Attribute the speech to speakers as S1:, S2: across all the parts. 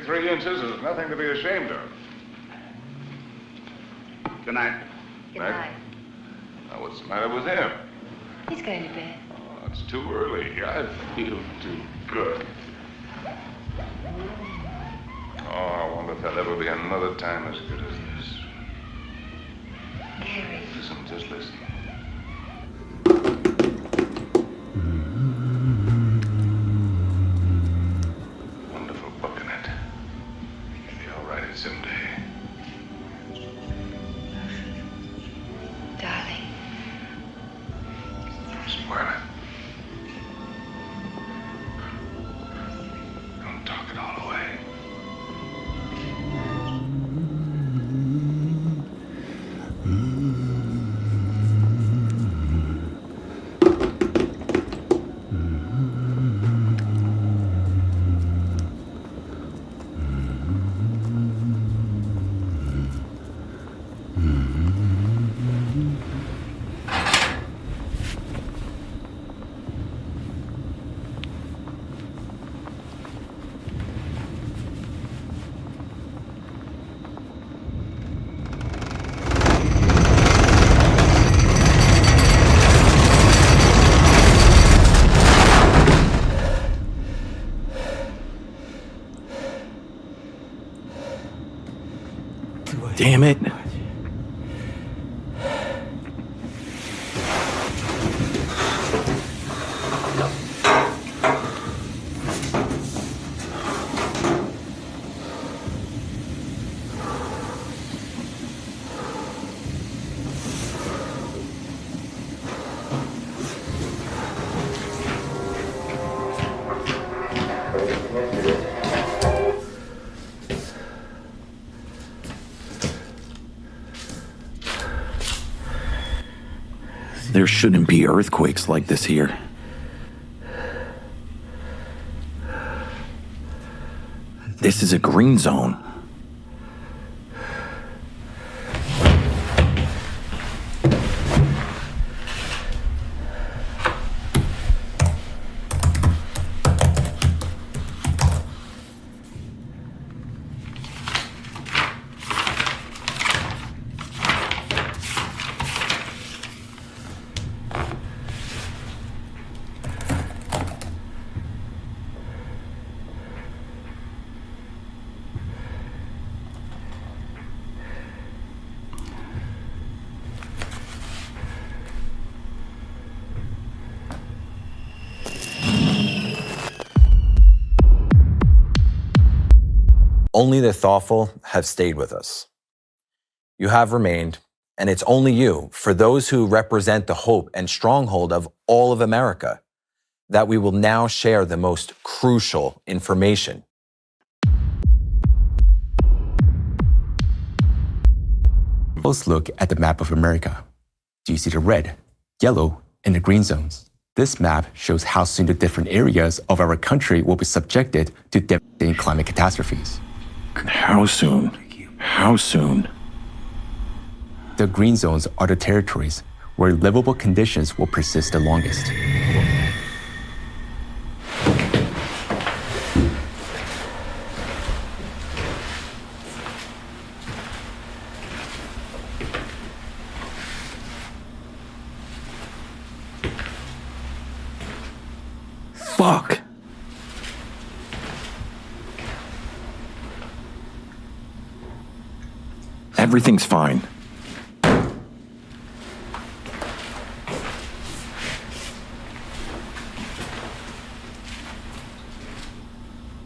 S1: 3 inches is nothing to be ashamed of.
S2: Good night.
S3: Good night.
S1: Now, what's the matter with him?
S3: He's going to bed.
S1: Oh, it's too early. I feel too good. Oh, I wonder if there'll ever be another time as good as this.
S3: Gary.
S1: Listen, just listen. Wonderful book in it. Maybe I'll write it someday.
S3: Darling.
S1: Spoil it. Don't talk it all away.
S4: Damn it. There shouldn't be earthquakes like this here. This is a green zone.
S5: Only the thoughtful have stayed with us. You have remained, and it's only you, for those who represent the hope and stronghold of all of America, that we will now share the most crucial information.
S6: Let's look at the map of America. Do you see the red, yellow, and the green zones? This map shows how soon the different areas of our country will be subjected to devastating climate catastrophes.
S4: How soon? How soon?
S6: The green zones are the territories where livable conditions will persist the longest.
S4: Fuck. Everything's fine.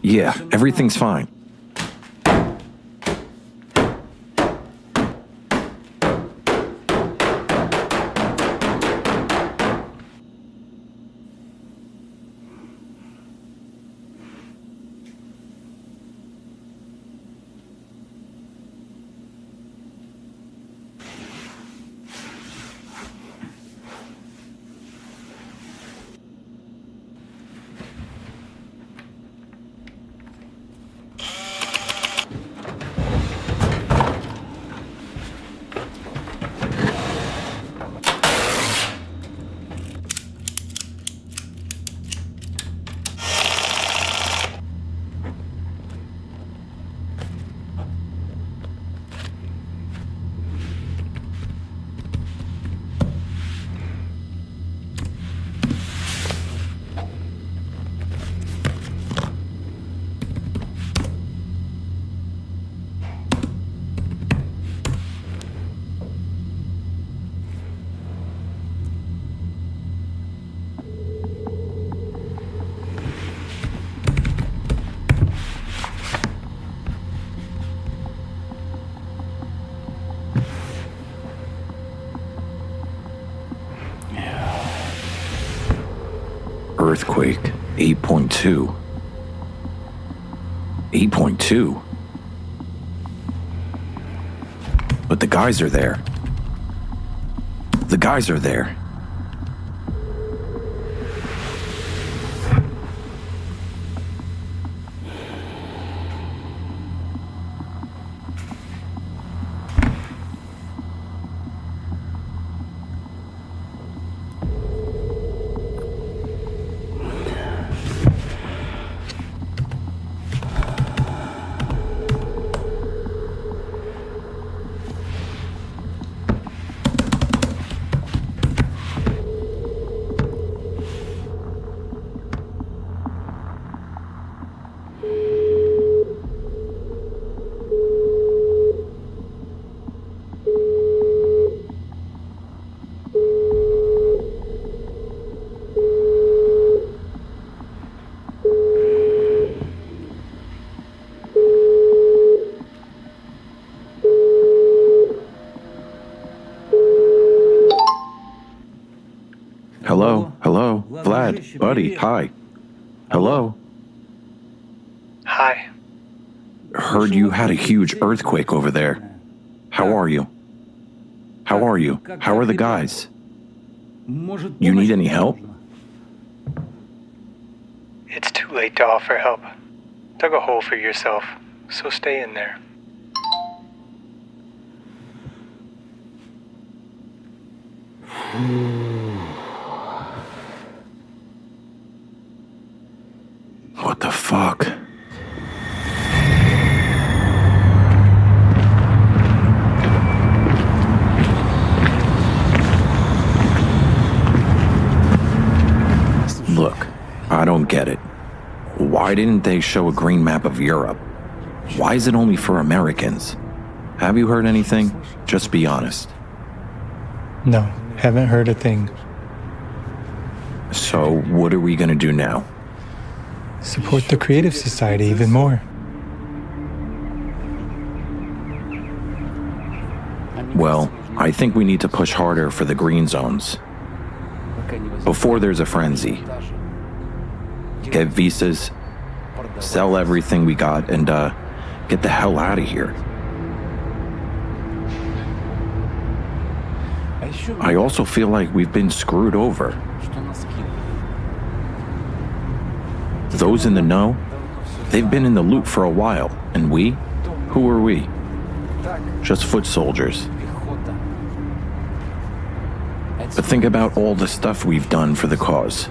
S4: Yeah, everything's fine. Earthquake 8.2. 8.2? But the guys are there. The guys are there. Hello, Vlad, buddy, hi. Hello.
S2: Hi.
S4: Heard you had a huge earthquake over there. How are you? How are you? How are the guys? You need any help?
S2: It's too late to offer help. Dug a hole for yourself, so stay in there.
S4: What the fuck? Look, I don't get it. Why didn't they show a green map of Europe? Why is it only for Americans? Have you heard anything? Just be honest.
S2: No, haven't heard a thing.
S4: So, what are we gonna do now?
S2: Support the Creative Society even more.
S4: Well, I think we need to push harder for the green zones. Before there's a frenzy. Get visas, sell everything we got, and get the hell out of here. I also feel like we've been screwed over. Those in the know, they've been in the loop for a while, and we? Who are we? Just foot soldiers. But think about all the stuff we've done for the cause.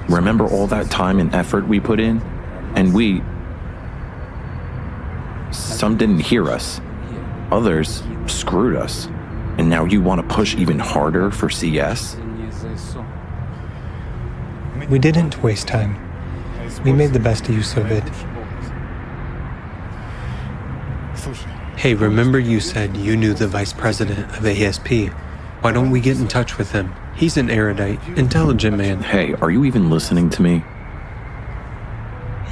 S4: Remember all that time and effort we put in? And some didn't hear us. Others screwed us. And now you want to push even harder for CS?
S2: We didn't waste time. We made the best use of it. Hey, remember you said you knew the vice president of ASP? Why don't we get in touch with him? He's an erudite, intelligent man.
S4: Hey, are you even listening to me?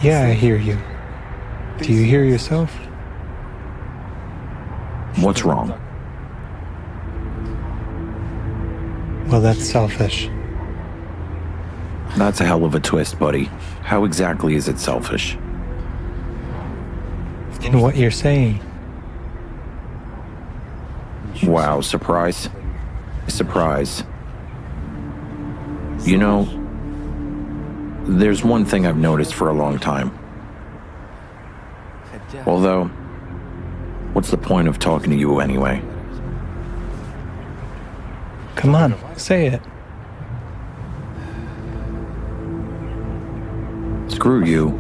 S2: Yeah, I hear you. Do you hear yourself?
S4: What's wrong?
S2: Well, that's selfish.
S4: That's a hell of a twist, buddy. How exactly is it selfish?
S2: In what you're saying.
S4: Wow, surprise. Surprise. You know, there's one thing I've noticed for a long time. Although, what's the point of talking to you anyway?
S2: Come on, say it.
S4: Screw you.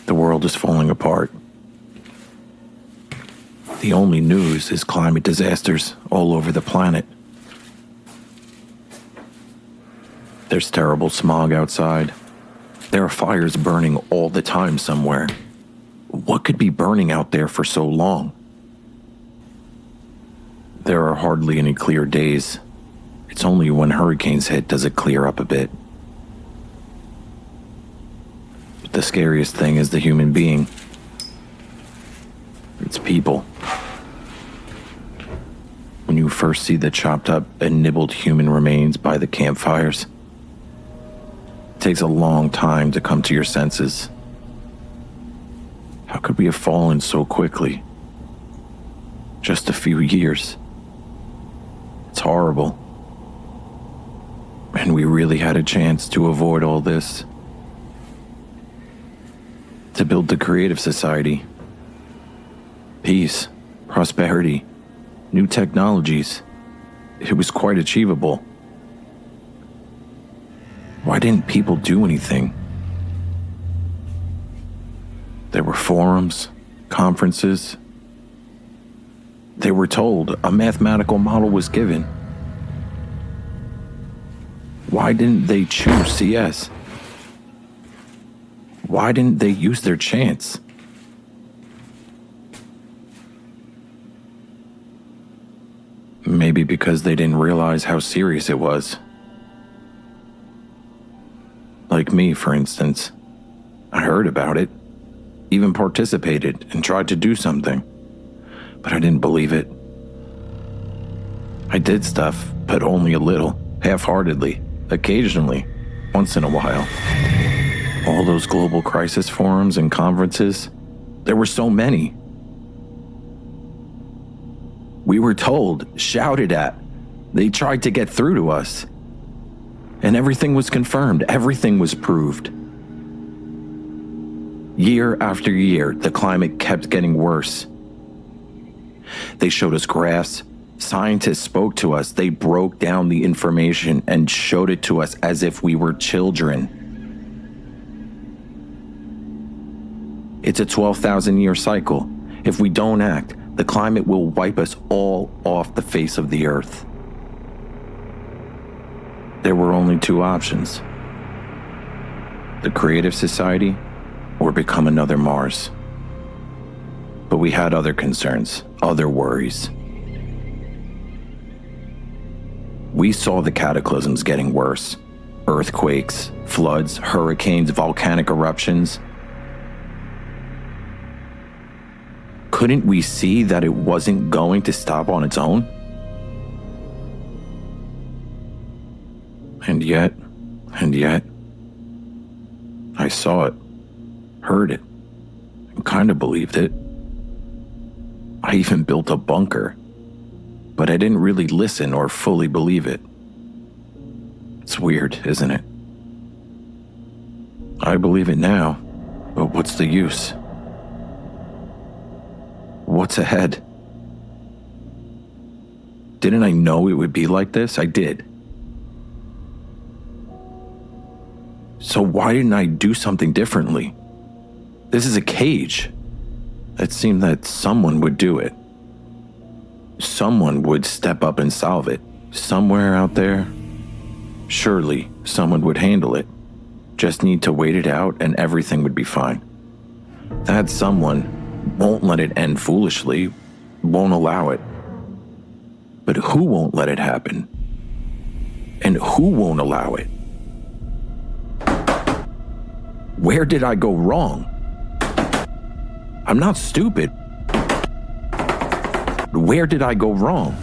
S4: The world is falling apart. The only news is climate disasters all over the planet. There's terrible smog outside. There are fires burning all the time somewhere. What could be burning out there for so long? There are hardly any clear days. It's only when hurricanes hit does it clear up a bit. the scariest thing is the human being. It's people. When you first see the chopped up and nibbled human remains by the campfires, it takes a long time to come to your senses. How could we have fallen so quickly? Just a few years. It's horrible. And we really had a chance to avoid all this. To build the creative society. Peace, prosperity, new technologies. It was quite achievable. Why didn't people do anything? There were forums, conferences. They were told a mathematical model was given. Why didn't they choose CS? Why didn't they use their chance? Maybe because they didn't realize how serious it was. Like me, for instance. I heard about it, even participated and tried to do something, but I didn't believe it. I did stuff, but only a little, half-heartedly, occasionally, once in a while. All those global crisis forums and conferences, there were so many. We were told, shouted at. They tried to get through to us. And everything was confirmed. Everything was proved. Year after year, the climate kept getting worse. They showed us graphs. Scientists spoke to us. They broke down the information and showed it to us as if we were children. It's a 12,000-year cycle. If we don't act, the climate will wipe us all off the face of the earth. There were only two options: the creative society or become another Mars. But we had other concerns, other worries. We saw the cataclysms getting worse. Earthquakes, floods, hurricanes, volcanic eruptions. Couldn't we see that it wasn't going to stop on its own? And yet, I saw it, heard it, and kind of believed it. I even built a bunker, but I didn't really listen or fully believe it. It's weird, isn't it? I believe it now, but what's the use? What's ahead? Didn't I know it would be like this? I did. So why didn't I do something differently? This is a cage. It seemed that someone would do it. Someone would step up and solve it. Somewhere out there, surely someone would handle it. Just need to wait it out and everything would be fine. That someone won't let it end foolishly, won't allow it. But who won't let it happen? And who won't allow it? Where did I go wrong? I'm not stupid. Where did I go wrong?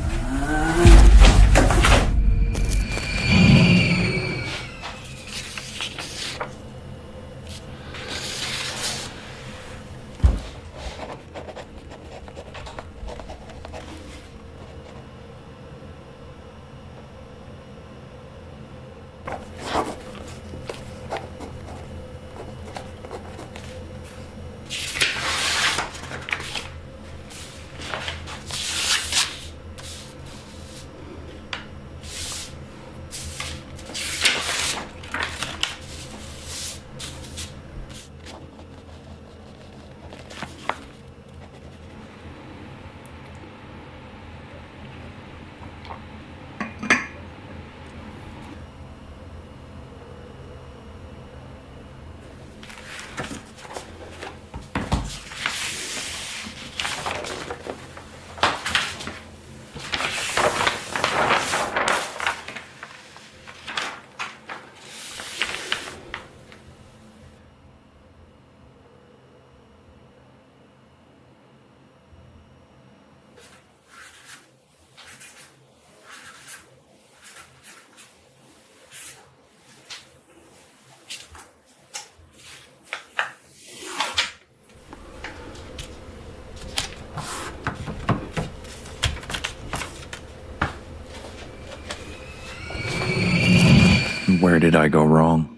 S4: Where did I go wrong?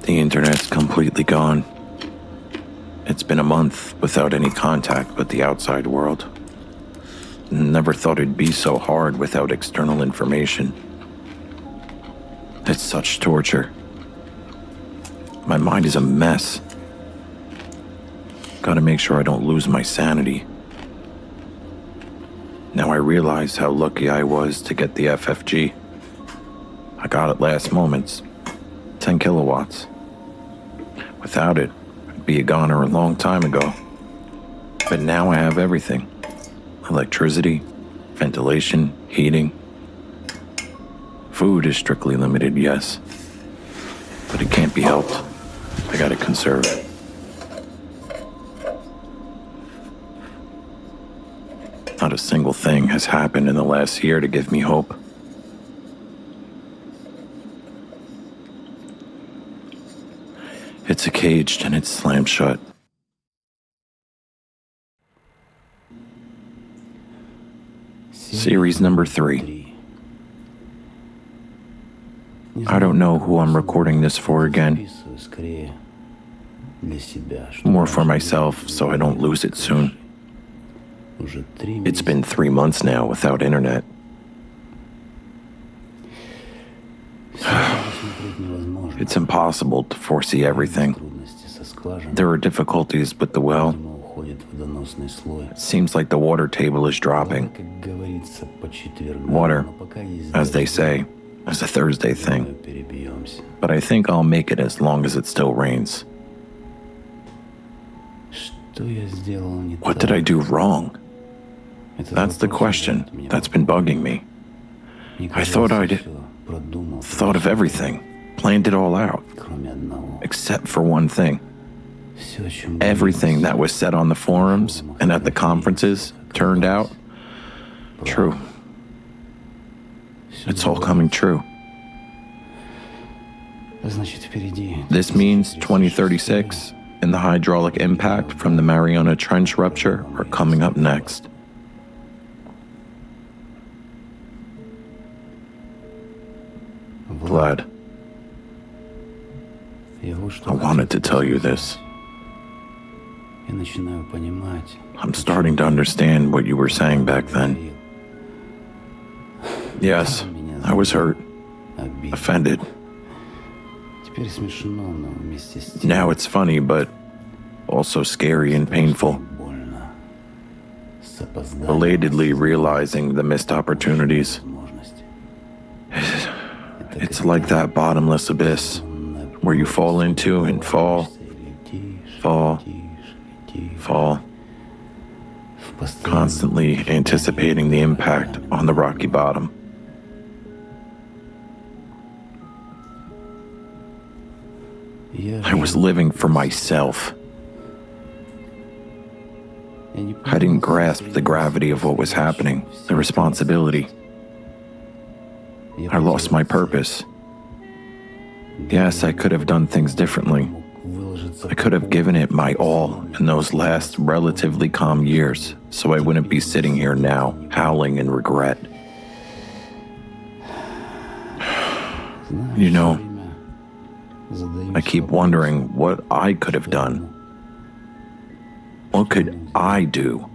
S4: The internet's completely gone. It's been a month without any contact with the outside world. Never thought it'd be so hard without external information. It's such torture. My mind is a mess. Gotta make sure I don't lose my sanity. Now I realize how lucky I was to get the FFG. I got it last moments. 10 kilowatts. Without it, I'd be a goner a long time ago. But now I have everything. Electricity, ventilation, heating. Food is strictly limited, yes. But it can't be helped. I gotta conserve. Not a single thing has happened in the last year to give me hope. It's caged and it's slammed shut. Series number 3. I don't know who I'm recording this for again. More for myself so I don't lose it soon. It's been 3 months now without internet. It's impossible to foresee everything. There are difficulties with the well. It seems like the water table is dropping. Water, as they say, is a Thursday thing. But I think I'll make it as long as it still rains. What did I do wrong? That's the question that's been bugging me. I thought I'd thought of everything, planned it all out, except for one thing. Everything that was said on the forums and at the conferences turned out true. It's all coming true. This means 2036 and the hydraulic impact from the Mariana Trench rupture are coming up next. Vlad, I wanted to tell you this. I'm starting to understand what you were saying back then. Yes, I was hurt, offended. Now it's funny, but also scary and painful. Belatedly realizing the missed opportunities. It's like that bottomless abyss where you fall into and fall, constantly anticipating the impact on the rocky bottom. I was living for myself. I didn't grasp the gravity of what was happening, the responsibility. I lost my purpose. Yes, I could have done things differently. I could have given it my all in those last relatively calm years, so I wouldn't be sitting here now, howling in regret. You know, I keep wondering what I could have done. What could I do?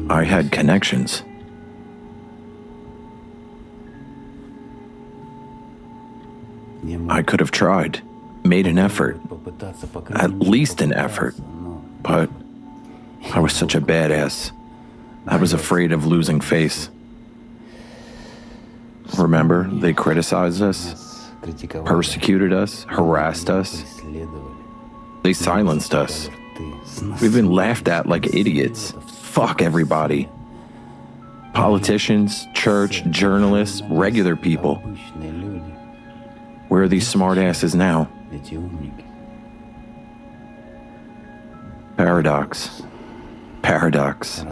S4: I had connections. I could have tried, made an effort, at least an effort, but I was such a badass. I was afraid of losing face. Remember, they criticized us, persecuted us, harassed us. They silenced us, We've been laughed at like idiots. Fuck everybody. Politicians, church, journalists, regular people. Where are these smartasses now? Paradox. Paradox.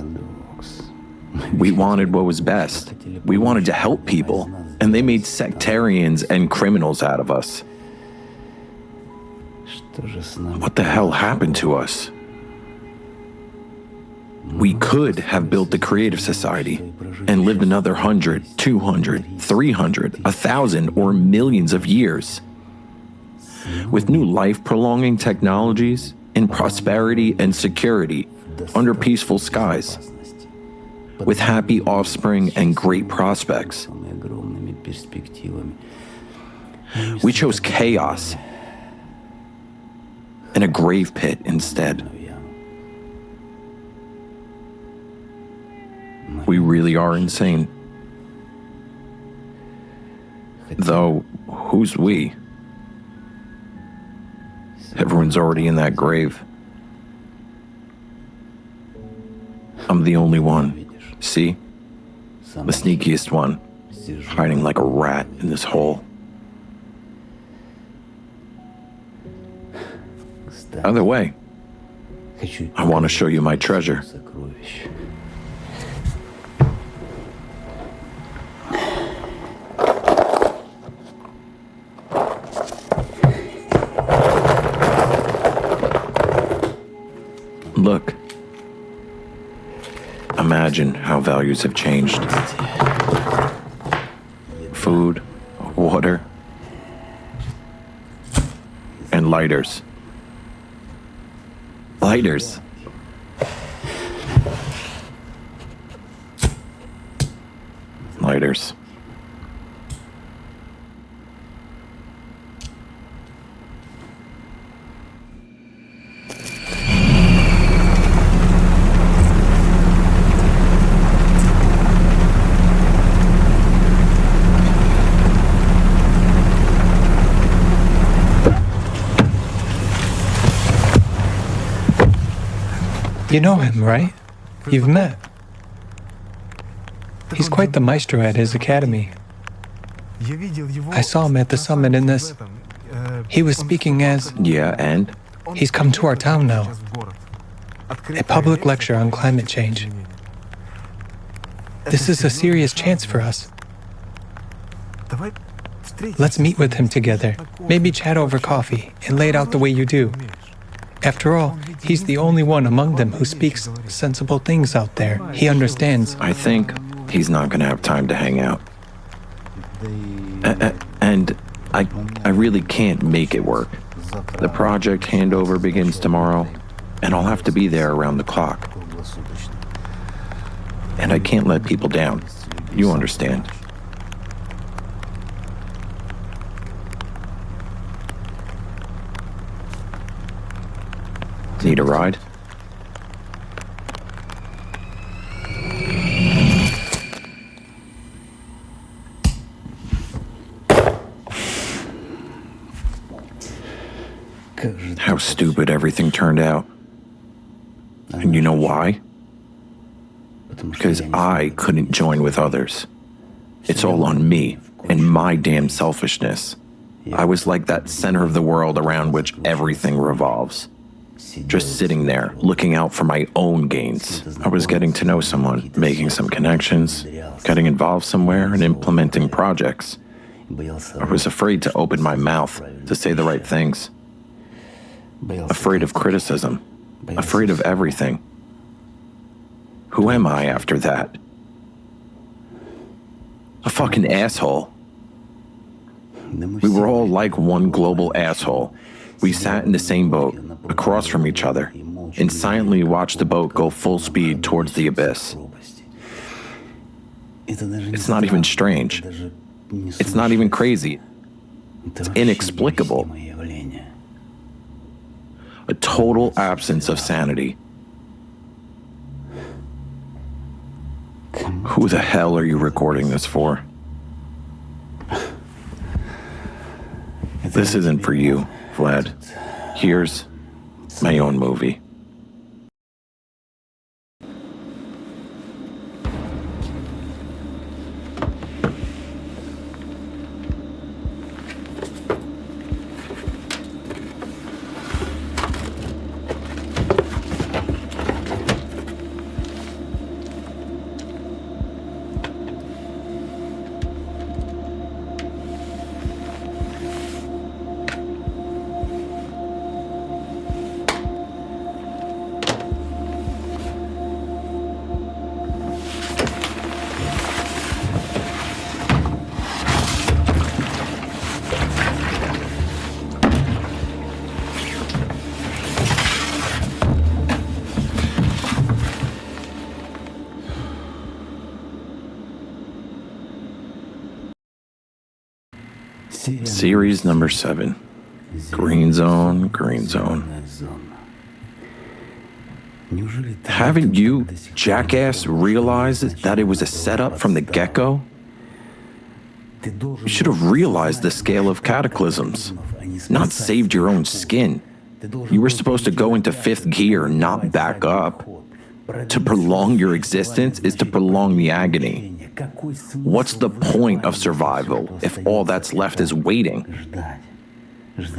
S4: We wanted what was best. We wanted to help people, and they made sectarians and criminals out of us. What the hell happened to us? We could have built the creative society and lived another 100, 200, 300, 1,000, or millions of years. With new life-prolonging technologies, in prosperity and security, under peaceful skies. With happy offspring and great prospects. We chose chaos and a grave pit instead. We really are insane. Though, who's we? Everyone's already in that grave. I'm the only one. See? The sneakiest one. Hiding like a rat in this hole. Either way, I want to show you my treasure. Look. Imagine how values have changed. Food, water, and lighters. Lighters. Lighters.
S2: You know him, right? You've met. He's quite the maestro at his academy. I saw him at the summit in this. He was speaking as...
S4: Yeah, and?
S2: He's come to our town now. A public lecture on climate change. This is a serious chance for us. Let's meet with him together. Maybe chat over coffee and lay it out the way you do. After all, he's the only one among them who speaks sensible things out there. He understands.
S4: I think he's not going to have time to hang out. And I really can't make it work. The project handover begins tomorrow, and I'll have to be there around the clock. And I can't let people down. You understand. Need a ride? How stupid everything turned out. And you know why? Because I couldn't join with others. It's all on me and my damn selfishness. I was like that center of the world around which everything revolves. Just sitting there, looking out for my own gains. I was getting to know someone, making some connections, getting involved somewhere, and implementing projects. I was afraid to open my mouth, to say the right things. Afraid of criticism. Afraid of everything. Who am I after that? A fucking asshole. We were all like one global asshole. We sat in the same boat, across from each other, and silently watched the boat go full speed towards the abyss. It's not even strange. It's not even crazy. It's inexplicable. A total absence of sanity. Who the hell are you recording this for? This isn't for you, Vlad. Here's my own movie. Series number 7. Green zone, green zone. Haven't you, jackass, realized that it was a setup from the get-go? You should have realized the scale of cataclysms, not saved your own skin. You were supposed to go into 5th gear, not back up. To prolong your existence is to prolong the agony. What's the point of survival if all that's left is waiting?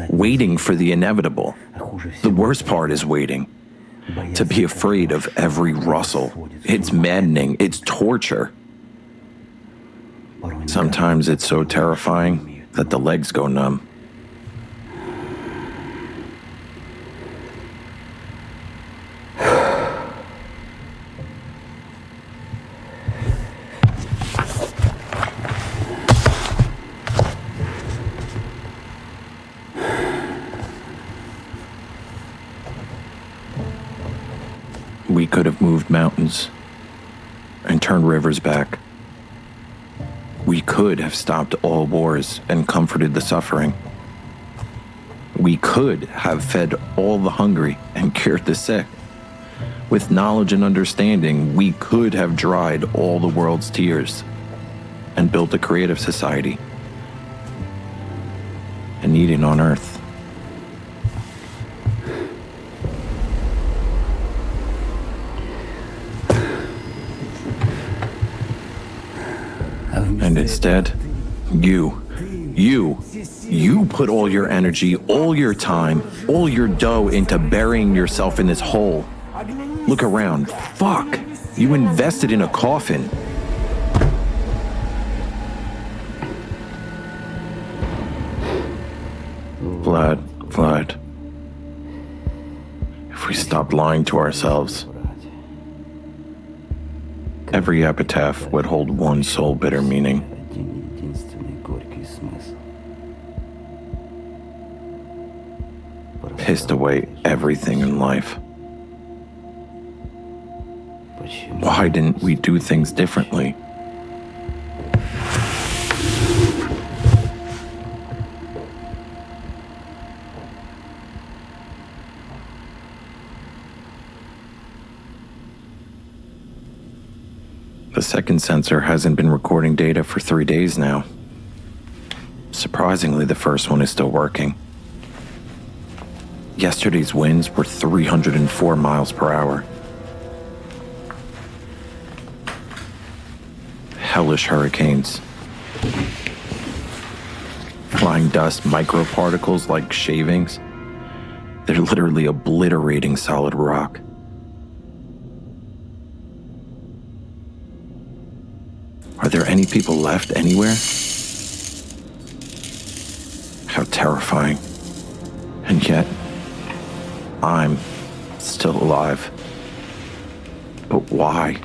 S4: Waiting for the inevitable. The worst part is waiting. To be afraid of every rustle. It's maddening. It's torture. Sometimes it's so terrifying that the legs go numb. We could have moved mountains and turned rivers back. We could have stopped all wars and comforted the suffering. We could have fed all the hungry and cured the sick. With knowledge and understanding, we could have dried all the world's tears and built a creative society, an Eden on earth. And instead, you put all your energy, all your time, all your dough into burying yourself in this hole. Look around. Fuck. You invested in a coffin. Vlad. If we stopped lying to ourselves, every epitaph would hold one sole bitter meaning. Pissed away everything in life. Why didn't we do things differently? The second sensor hasn't been recording data for 3 days now. Surprisingly, the first one is still working. Yesterday's winds were 304 miles per hour. Hellish hurricanes. Flying dust, microparticles like shavings. They're literally obliterating solid rock. Are there any people left anywhere? How terrifying. And yet, I'm still alive. But why?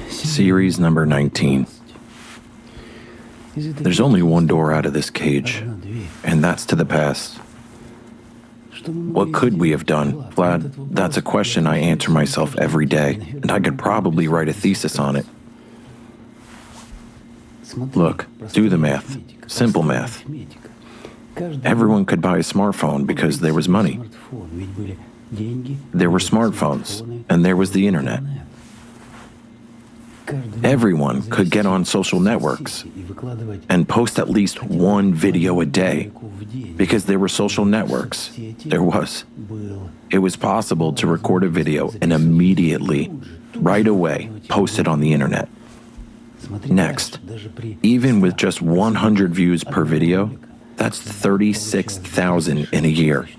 S4: Series number 19. There's only one door out of this cage, and that's to the past. What could we have done, Vlad? That's a question I answer myself every day, and I could probably write a thesis on it. Look, do the math. Simple math. Everyone could buy a smartphone because there was money. There were smartphones, and there was the internet. Everyone could get on social networks and post at least one video a day because there were social networks. It was possible to record a video and immediately, right away, post it on the internet. Next, even with just 100 views per video, that's 36,000 in a year.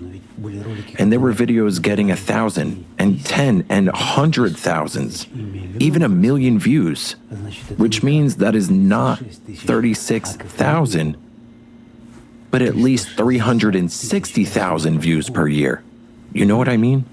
S4: And there were videos getting 1,000 and 10 and 100,000s, even 1 million views, which means that is not 36,000, but at least 360,000 views per year. You know what I mean?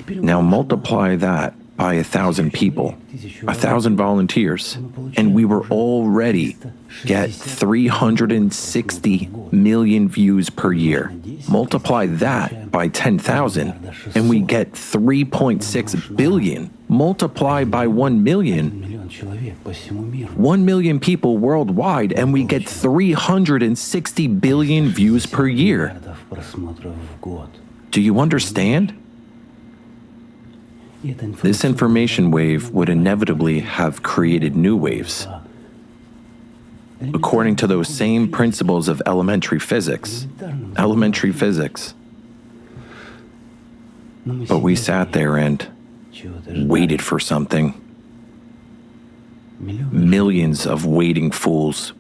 S4: Now multiply that by 1,000 people, 1,000 volunteers, and we were already get 360 million views per year. Multiply that by 10,000, and we get 3.6 billion. Multiply by 1 million, 1 million people worldwide, and we get 360 billion views per year. Do you understand? This information wave would inevitably have created new waves. According to those same principles of elementary physics. But we sat there and waited for something. Millions of waiting fools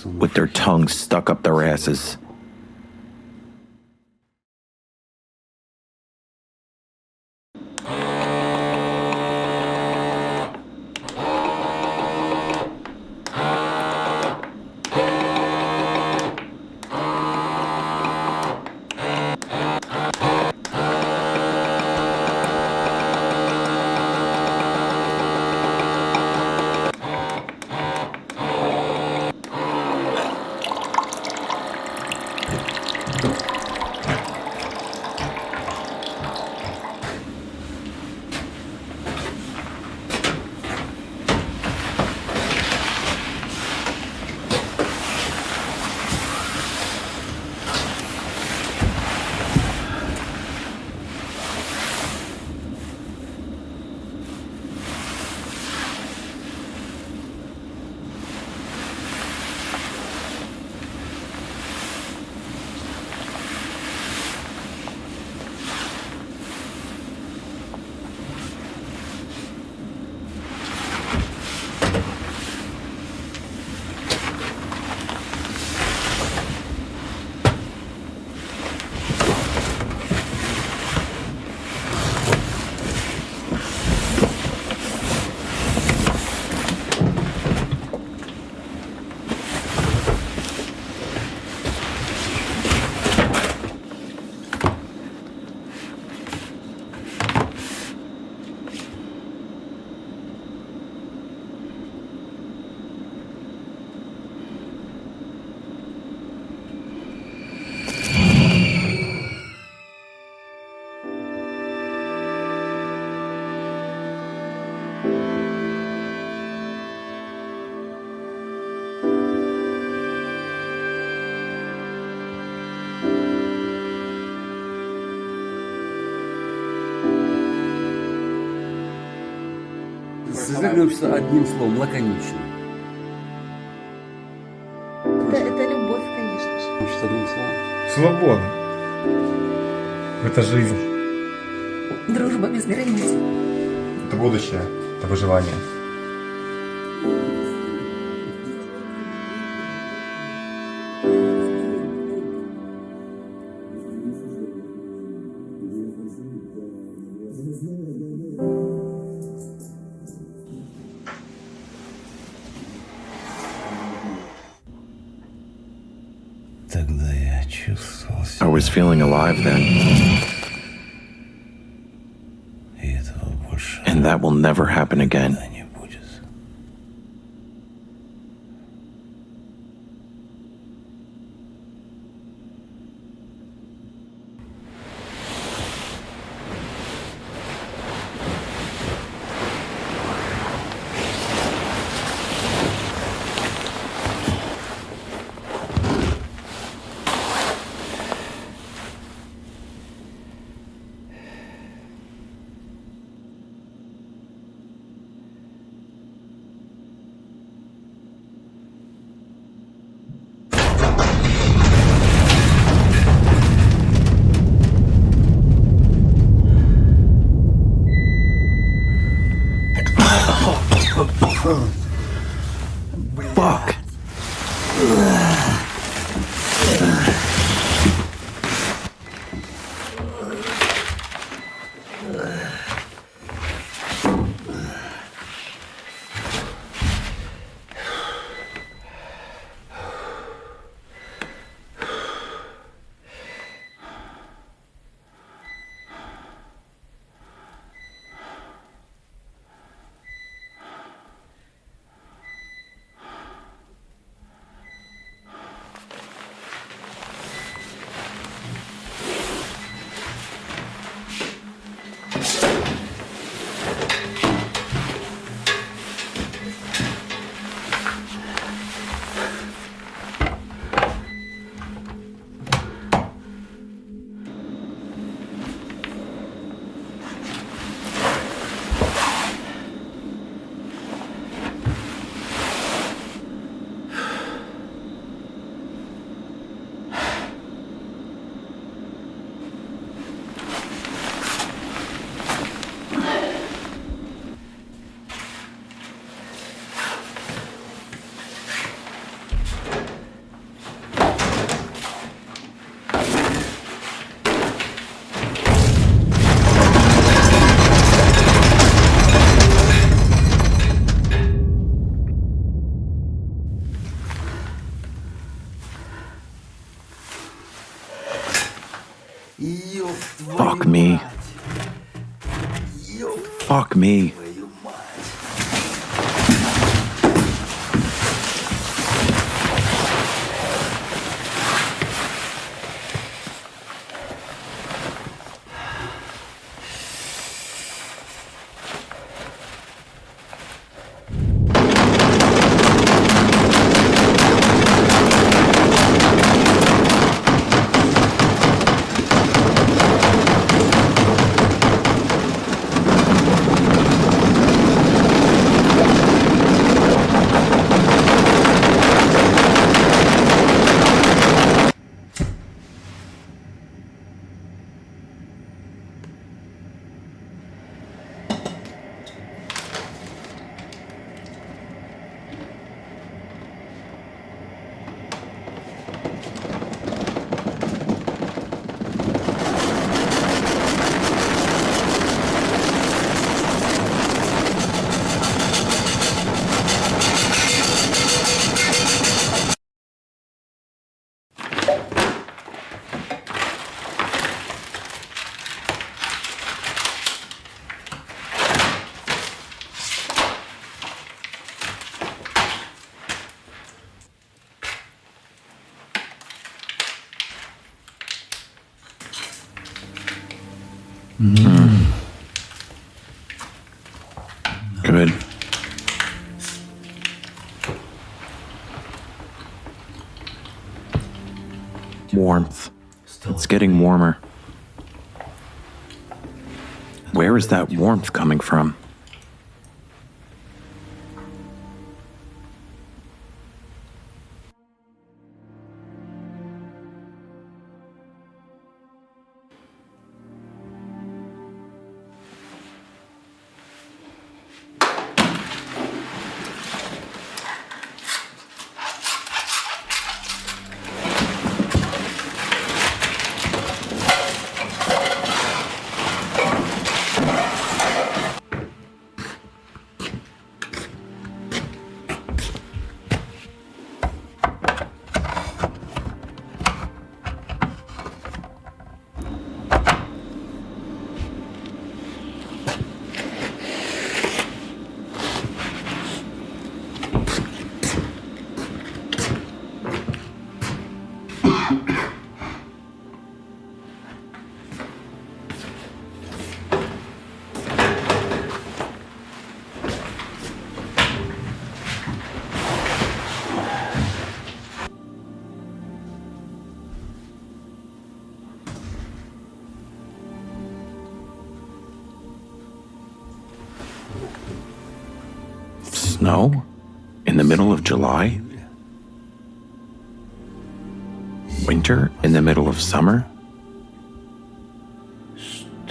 S4: with their tongues stuck up their asses.
S7: Сознаемся одним словом, лаконично.
S3: Это любовь, конечно же.
S7: Значит, одним словом.
S8: Свобода. Это жизнь.
S3: Дружба без границ.
S8: Это будущее. Это выживание.
S4: I was feeling alive then. And that will never happen again. Fuck me. Fuck me. Good. Warmth. It's getting warmer. Where is that warmth coming from? Snow? In the middle of July? Winter in the middle of summer?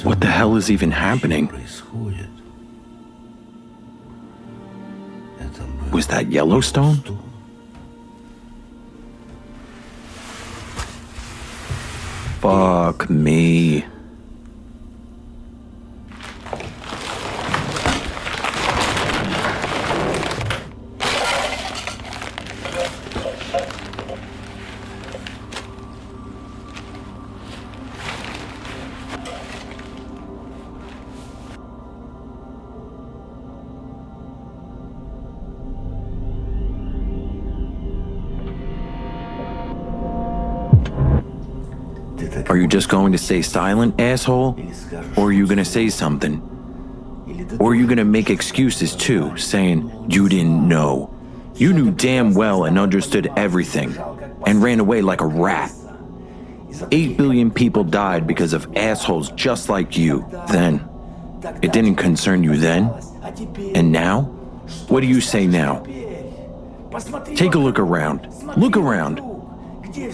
S4: What the hell is even happening? Was that Yellowstone? Fuck me. Are you just going to stay silent, asshole? Or are you gonna say something? Or are you gonna make excuses too, saying you didn't know? You knew damn well and understood everything, and ran away like a rat. 8 billion people died because of assholes just like you then. It didn't concern you then? And now? What do you say now? Take a look around. Look around.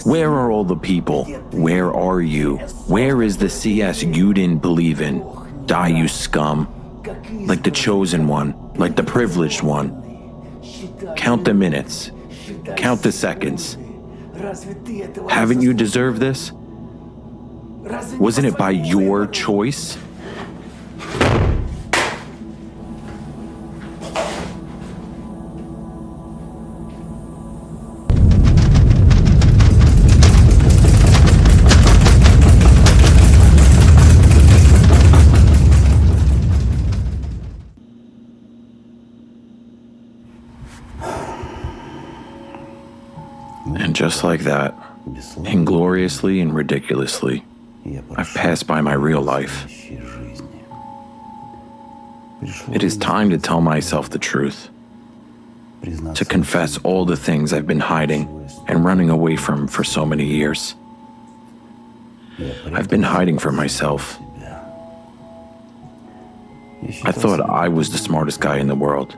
S4: Where are all the people? Where are you? Where is the CS you didn't believe in? Die, you scum. Like the chosen one, like the privileged one. Count the minutes. Count the seconds. Haven't you deserved this? Wasn't it by your choice? just like that, ingloriously and ridiculously, I've passed by my real life. It is time to tell myself the truth, to confess all the things I've been hiding and running away from for so many years. I've been hiding from myself. I thought I was the smartest guy in the world,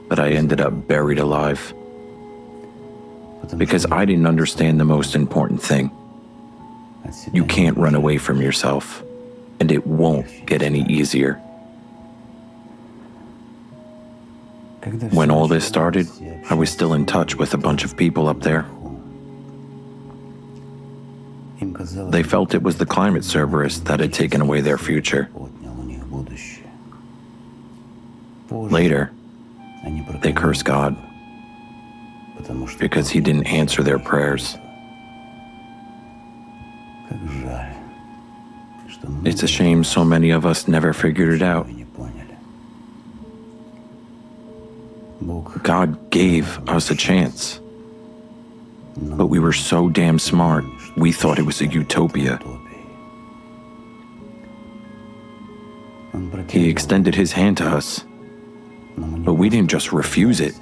S4: but I ended up buried alive because I didn't understand the most important thing. You can't run away from yourself, and it won't get any easier. When all this started, I was still in touch with a bunch of people up there. They felt it was the climate Cerberus that had taken away their future. Later, they cursed God because he didn't answer their prayers. It's a shame so many of us never figured it out. God gave us a chance, but we were so damn smart, we thought it was a utopia. He extended his hand to us, but we didn't just refuse it.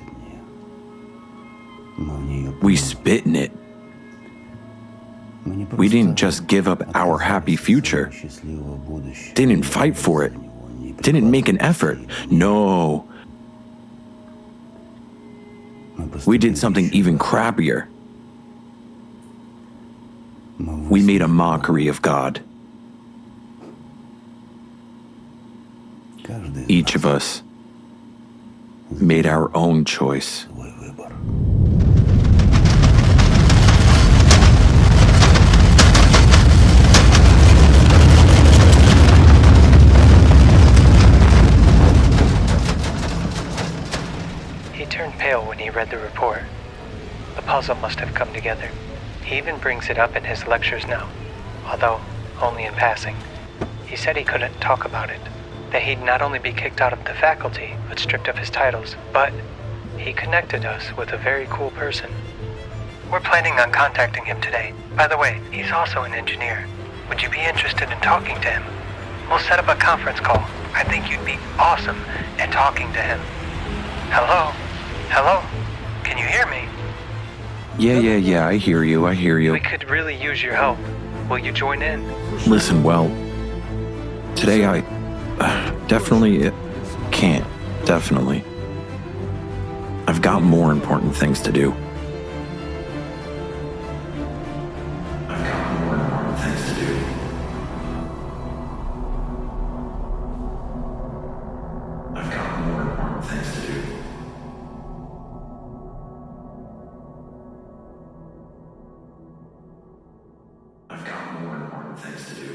S4: We spit in it. We didn't just give up our happy future. Didn't fight for it. Didn't make an effort. No. We did something even crappier. We made a mockery of God. Each of us made our own choice.
S2: He turned pale when he read the report. The puzzle must have come together. He even brings it up in his lectures now, although only in passing. He said he couldn't talk about it, that he'd not only be kicked out of the faculty, but stripped of his titles, but he connected us with a very cool person. We're planning on contacting him today. By the way, he's also an engineer. Would you be interested in talking to him? We'll set up a conference call. I think you'd be awesome at talking to him. Hello? Hello? Can you hear me?
S4: Yeah, I hear you.
S2: We could really use your help. Will you join in?
S4: Listen, well, today I definitely can't. Definitely. I've got more important things to do. I've got more important things to do.